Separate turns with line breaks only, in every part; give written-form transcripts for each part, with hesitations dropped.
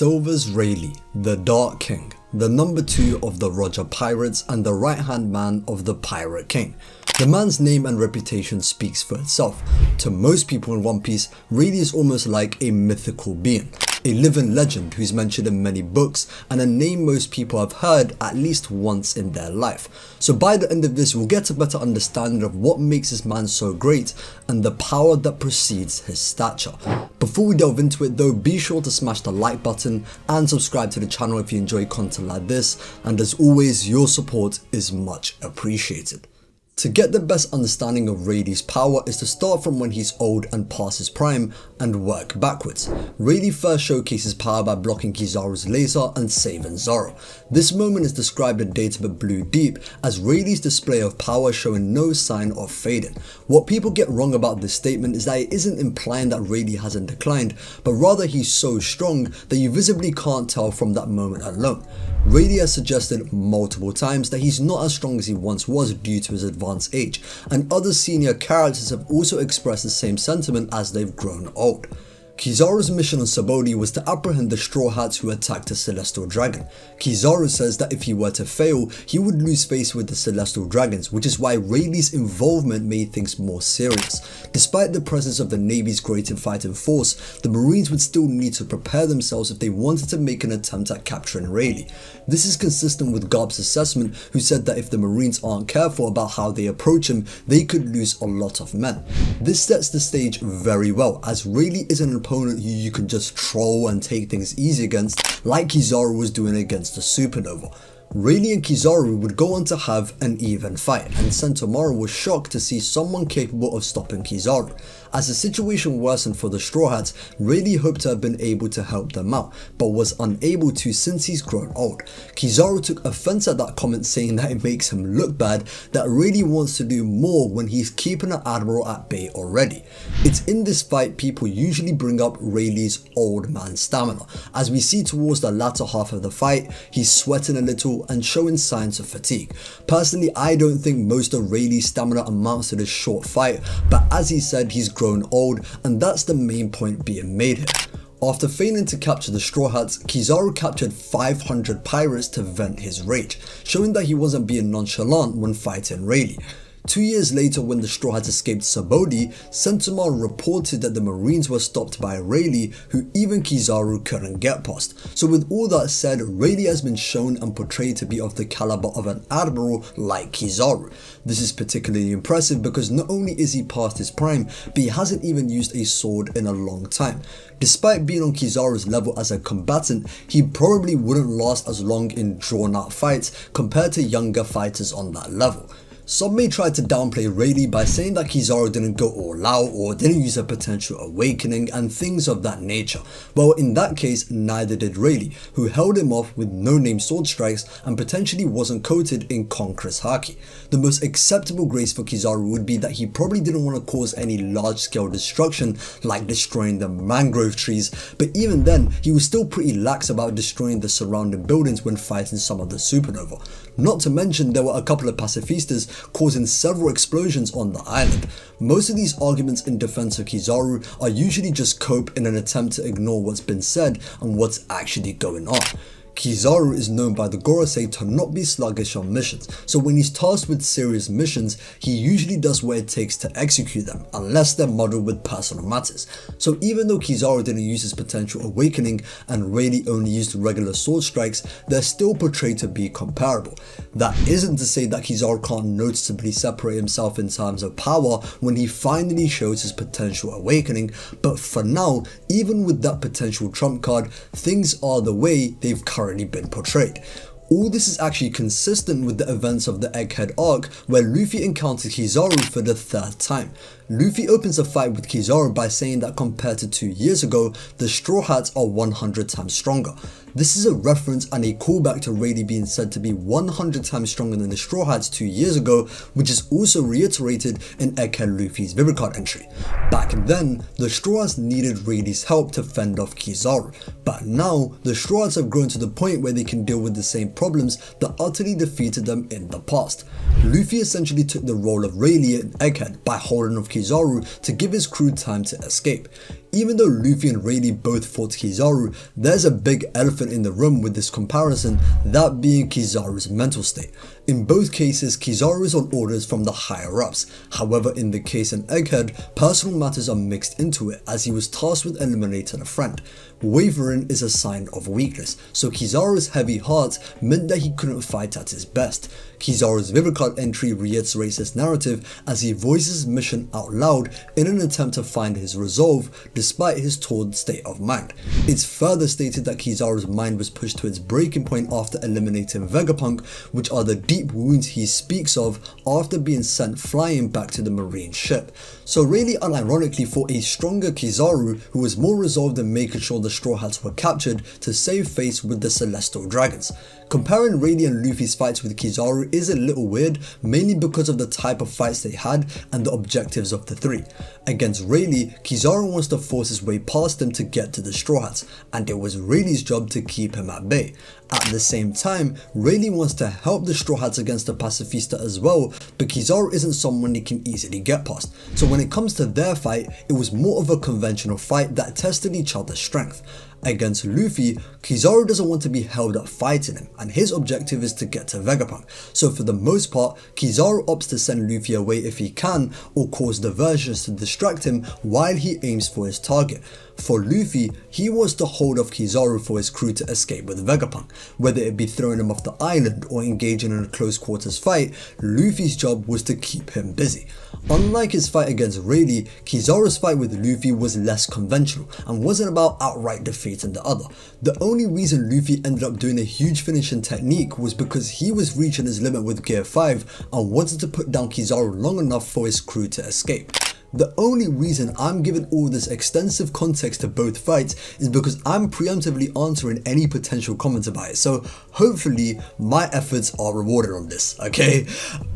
Silver's Rayleigh, the Dark King, the number 2 of the Roger Pirates and the right-hand man of the Pirate King. The man's name and reputation speaks for itself. To most people in One Piece, Rayleigh is almost like a mythical being, a living legend who's mentioned in many books and a name most people have heard at least once in their life. So by the end of this, we'll get a better understanding of what makes this man so great and the power that precedes his stature. Before we delve into it though, be sure to smash the like button and subscribe to the channel if you enjoy content like this, and as always, your support is much appreciated. To get the best understanding of Rayleigh's power is to start from when he's old and past his prime and work backwards. Rayleigh first showcases power by blocking Kizaru's laser and saving Zoro. This moment is described in Data but Blue Deep as Rayleigh's display of power showing no sign of fading. What people get wrong about this statement is that it isn't implying that Rayleigh hasn't declined, but rather he's so strong that you visibly can't tell from that moment alone. Rayleigh has suggested multiple times that he's not as strong as he once was due to his advanced age, and other senior characters have also expressed the same sentiment as they've grown old. Kizaru's mission on Sabaody was to apprehend the Straw Hats who attacked a Celestial Dragon. Kizaru says that if he were to fail, he would lose face with the Celestial Dragons, which is why Rayleigh's involvement made things more serious. Despite the presence of the Navy's great fighting force, the Marines would still need to prepare themselves if they wanted to make an attempt at capturing Rayleigh. This is consistent with Garp's assessment, who said that if the Marines aren't careful about how they approach him, they could lose a lot of men. This sets the stage very well, as Rayleigh is an opponent who you can just troll and take things easy against, like Kizaru was doing against the Supernova. Rayleigh and Kizaru would go on to have an even fight, and Sentomaru was shocked to see someone capable of stopping Kizaru. As the situation worsened for the Straw Hats, Rayleigh hoped to have been able to help them out, but was unable to since he's grown old. Kizaru took offense at that comment, saying that it makes him look bad, that Rayleigh wants to do more when he's keeping an Admiral at bay already. It's in this fight people usually bring up Rayleigh's old man stamina. As we see towards the latter half of the fight, he's sweating a little and showing signs of fatigue. Personally, I don't think most of Rayleigh's stamina amounts to this short fight, but as he said, he's grown old, and that's the main point being made here. After failing to capture the Straw Hats, Kizaru captured 500 pirates to vent his rage, showing that he wasn't being nonchalant when fighting Rayleigh. 2 years later, when the Straw Hats escaped Sabaody, Sentomaru reported that the Marines were stopped by Rayleigh, who even Kizaru couldn't get past. So with all that said, Rayleigh has been shown and portrayed to be of the caliber of an Admiral like Kizaru. This is particularly impressive because not only is he past his prime, but he hasn't even used a sword in a long time. Despite being on Kizaru's level as a combatant, he probably wouldn't last as long in drawn out fights compared to younger fighters on that level. Some may try to downplay Rayleigh by saying that Kizaru didn't go all out or didn't use a potential awakening and things of that nature. Well, in that case, neither did Rayleigh, who held him off with no-name sword strikes and potentially wasn't coated in Conqueror's Haki. The most acceptable grace for Kizaru would be that he probably didn't want to cause any large-scale destruction like destroying the mangrove trees, but even then, he was still pretty lax about destroying the surrounding buildings when fighting some of the Supernova. Not to mention, there were a couple of pacifistas causing several explosions on the island. Most of these arguments in defense of Kizaru are usually just cope in an attempt to ignore what's been said and what's actually going on. Kizaru is known by the Gorosei to not be sluggish on missions, so when he's tasked with serious missions, he usually does what it takes to execute them, unless they're muddled with personal matters. So even though Kizaru didn't use his potential awakening and Rayleigh only used regular sword strikes, they're still portrayed to be comparable. That isn't to say that Kizaru can't noticeably separate himself in terms of power when he finally shows his potential awakening, but for now, even with that potential trump card, things are the way they've currently been portrayed. All this is actually consistent with the events of the Egghead arc, where Luffy encounters Kizaru for the 3rd time. Luffy opens a fight with Kizaru by saying that compared to 2 years ago, the Straw Hats are 100 times stronger. This is a reference and a callback to Rayleigh being said to be 100 times stronger than the Straw Hats 2 years ago, which is also reiterated in Egghead Luffy's Vivicard entry. Back then, the Straw Hats needed Rayleigh's help to fend off Kizaru, but now the Straw Hats have grown to the point where they can deal with the same problems that utterly defeated them in the past. Luffy essentially took the role of Rayleigh and Egghead by holding off Kizaru to give his crew time to escape. Even though Luffy and Rayleigh both fought Kizaru, there's a big elephant in the room with this comparison, that being Kizaru's mental state. In both cases, Kizaru is on orders from the higher ups. However, in the case of Egghead, personal matters are mixed into it as he was tasked with eliminating a friend. Wavering is a sign of weakness, so Kizaru's heavy heart meant that he couldn't fight at his best. Kizaru's Vivicard entry reiterates this narrative as he voices his mission out loud in an attempt to find his resolve despite his torn state of mind. It's further stated that Kizaru's mind was pushed to its breaking point after eliminating Vegapunk, which are the deep wounds he speaks of after being sent flying back to the marine ship. So Rayleigh unironically fought a stronger Kizaru who was more resolved in making sure the Straw Hats were captured to save face with the Celestial Dragons. Comparing Rayleigh and Luffy's fights with Kizaru is a little weird, mainly because of the type of fights they had and the objectives of the three. Against Rayleigh, Kizaru wants to force his way past him to get to the Straw Hats, and it was Rayleigh's job to keep him at bay. At the same time, Rayleigh wants to help the Straw Hats against the Pacifista as well, but Kizaru isn't someone he can easily get past. So when it comes to their fight, it was more of a conventional fight that tested each other's strength. Against Luffy, Kizaru doesn't want to be held up fighting him, and his objective is to get to Vegapunk. So for the most part, Kizaru opts to send Luffy away if he can, or cause diversions to distract him while he aims for his target. For Luffy, he wants to hold off Kizaru for his crew to escape with Vegapunk. Whether it be throwing him off the island or engaging in a close quarters fight, Luffy's job was to keep him busy. Unlike his fight against Rayleigh, Kizaru's fight with Luffy was less conventional and wasn't about outright defeating the other. The only reason Luffy ended up doing a huge finishing technique was because he was reaching his limit with Gear 5 and wanted to put down Kizaru long enough for his crew to escape. The only reason I'm giving all this extensive context to both fights is because I'm preemptively answering any potential comments about it, so hopefully my efforts are rewarded on this, okay?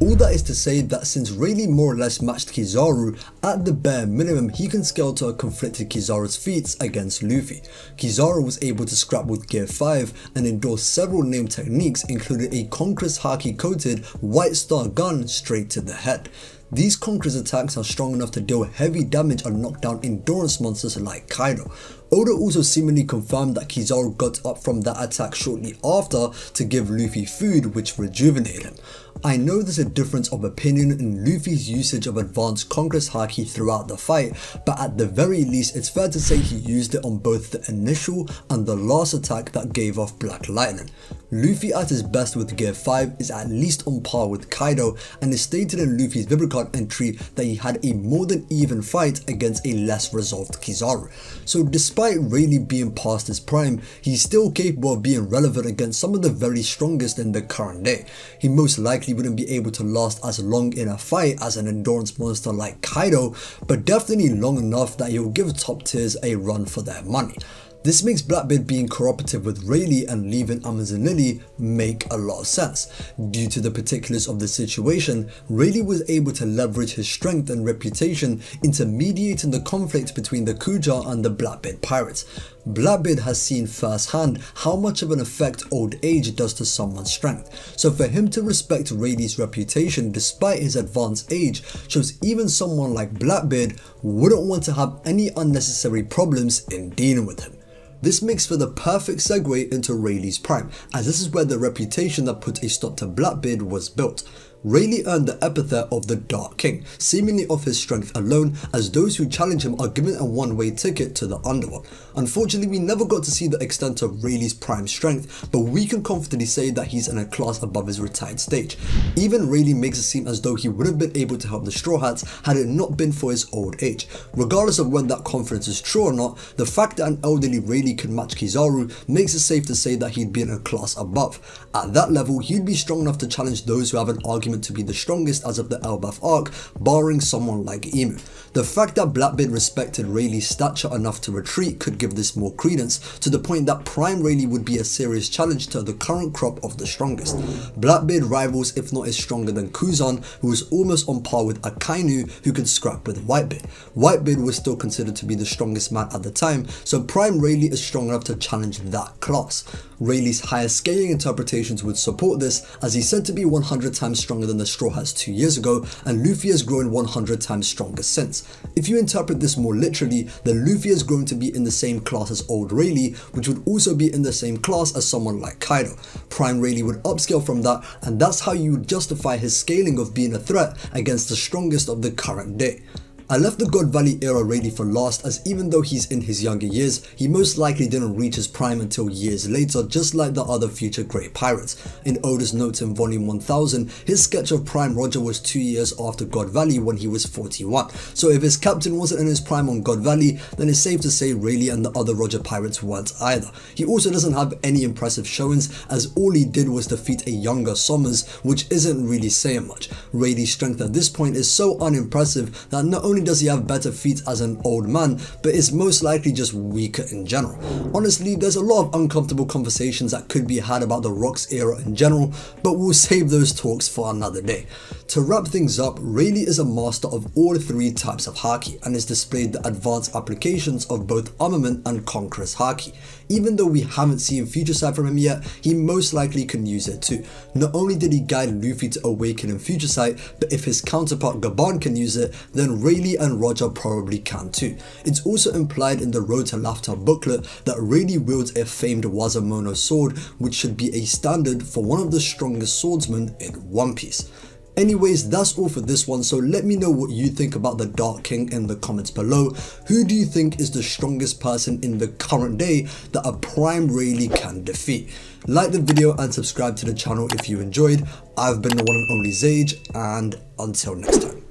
All that is to say that since Rayleigh more or less matched Kizaru, at the bare minimum he can scale to a conflicted Kizaru's feats against Luffy. Kizaru was able to scrap with Gear 5 and endure several named techniques, including a Conqueror's Haki coated White Star gun straight to the head. These Conqueror's attacks are strong enough to deal heavy damage and knock down endurance monsters like Kaido. Oda also seemingly confirmed that Kizaru got up from that attack shortly after to give Luffy food, which rejuvenated him. I know there's a difference of opinion in Luffy's usage of advanced Conqueror's Haki throughout the fight, but at the very least it's fair to say he used it on both the initial and the last attack that gave off Black Lightning. Luffy at his best with Gear 5 is at least on par with Kaido, and is stated in Luffy's Vivicard entry that he had a more than even fight against a less resolved Kizaru. So despite Rayleigh being past his prime, he's still capable of being relevant against some of the very strongest in the current day. He most likely wouldn't be able to last as long in a fight as an endurance monster like Kaido, but definitely long enough that he'll give top tiers a run for their money. This makes Blackbeard being cooperative with Rayleigh and leaving Amazon Lily make a lot of sense. Due to the particulars of the situation, Rayleigh was able to leverage his strength and reputation into mediating the conflict between the Kuja and the Blackbeard pirates. Blackbeard has seen firsthand how much of an effect old age does to someone's strength, so for him to respect Rayleigh's reputation despite his advanced age shows even someone like Blackbeard wouldn't want to have any unnecessary problems in dealing with him. This makes for the perfect segue into Rayleigh's prime, as this is where the reputation that put a stop to Blackbeard was built. Rayleigh earned the epithet of the Dark King, seemingly off his strength alone, as those who challenge him are given a one-way ticket to the underworld. Unfortunately, we never got to see the extent of Rayleigh's prime strength, but we can confidently say that he's in a class above his retired stage. Even Rayleigh makes it seem as though he would have been able to help the Straw Hats had it not been for his old age. Regardless of when that confidence is true or not, the fact that an elderly Rayleigh could match Kizaru makes it safe to say that he'd be in a class above. At that level, he'd be strong enough to challenge those who have an argument moment to be the strongest as of the Elbaf arc, barring someone like Emu. The fact that Blackbeard respected Rayleigh's stature enough to retreat could give this more credence, to the point that Prime Rayleigh would be a serious challenge to the current crop of the strongest. Blackbeard rivals if not is stronger than Kuzan, who is almost on par with Akainu, who could scrap with Whitebeard. Whitebeard was still considered to be the strongest man at the time, so Prime Rayleigh is strong enough to challenge that class. Rayleigh's higher scaling interpretations would support this, as he's said to be 100 times stronger than the Straw Hats 2 years ago, and Luffy has grown 100 times stronger since. If you interpret this more literally, then Luffy has grown to be in the same class as old Rayleigh, which would also be in the same class as someone like Kaido. Prime Rayleigh would upscale from that, and that's how you would justify his scaling of being a threat against the strongest of the current day. I left the God Valley era Rayleigh for last, as even though he's in his younger years, he most likely didn't reach his prime until years later, just like the other future great pirates. In Oda's notes in volume 1000, his sketch of Prime Roger was 2 years after God Valley when he was 41, so if his captain wasn't in his prime on God Valley, then it's safe to say Rayleigh and the other Roger pirates weren't either. He also doesn't have any impressive showings, as all he did was defeat a younger Sommers, which isn't really saying much. Rayleigh's strength at this point is so unimpressive that not only does he have better feats as an old man, but is most likely just weaker in general. Honestly, there's a lot of uncomfortable conversations that could be had about the Rocks era in general, but we'll save those talks for another day. To wrap things up, Rayleigh is a master of all 3 types of Haki, and has displayed the advanced applications of both Armament and Conqueror's Haki. Even though we haven't seen Future Sight from him yet, he most likely can use it too. Not only did he guide Luffy to awaken in Future Sight, but if his counterpart Gaban can use it, then Rayleigh and Roger probably can too. It's also implied in the Road to Laughter booklet that Rayleigh wields a famed Wazamono sword, which should be a standard for one of the strongest swordsmen in One Piece. Anyways, that's all for this one, so let me know what you think about the Dark King in the comments below. Who do you think is the strongest person in the current day that a Prime Rayleigh can defeat? Like the video and subscribe to the channel if you enjoyed. I've been the one and only Zage, and until next time.